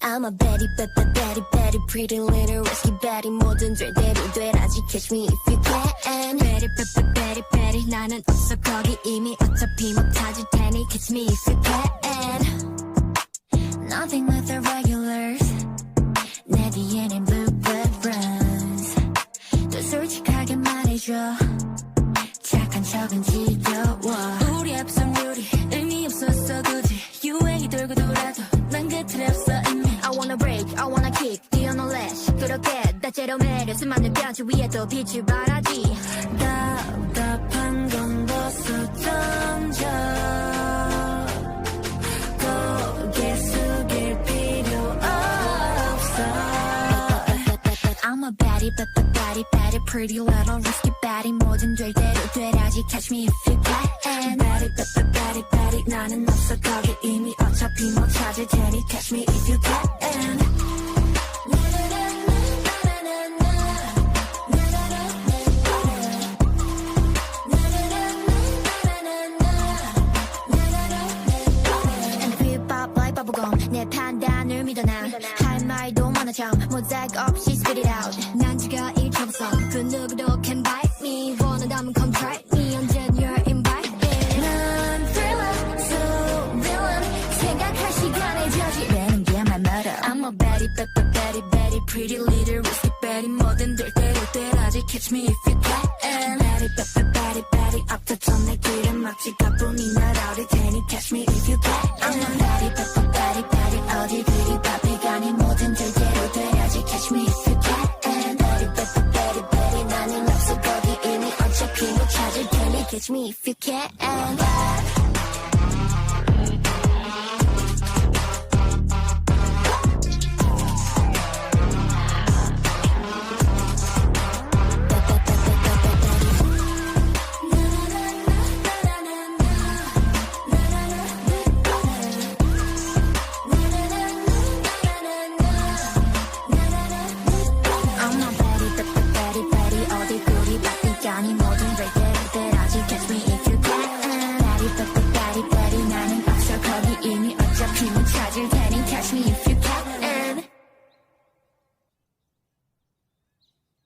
I'm a Baddie, Baddie, Baddie, pretty little risky Baddie. 뭐든 될 대로 되라지. Catch me if you can. Baddie, Baddie, Baddie, 나는 없어 거기 이미 어차피 못 찾을 테니. Catch me if you can. Nothing with the regulars. 내 뒤에는 bluebird runs. 또 솔직하게 말해줘. 착한 척은 지겨워. 우리 합성률이 의미 없었어 굳이. 유행이 돌고 돌아도 난 그 틀에 없어 이미. I wanna break, I wanna kick, 뛰어놀래 시끄럽게 다채로운 매력 수많은 변치 위에 또 빛을 발하지. 답답한 건 벗어 던져. 고개 숙일 필요 없어. I'm a baddie, baddie, baddie, pretty little risky baddie. 뭐든 될 대로 되라지. Catch me if you can. Baddie, baddie, baddie, 나는 없어 거기 이미 어차피 못 찾을 테니. Catch me if you can. 내 판단을 믿어 난 할 말도 많아 참 모자이크 없이 spit it out. 난 지가 일처럼 그 누구도 can bite me. 원한다면 come try me. 언젠 you're invited. 난 thriller, so villain. 생각할 시간에 저지르는 게 말 멀어. I'm a baddie, baddie, baddie, pretty little risky baddie. 뭐든 될 대로 되라지. Catch me if you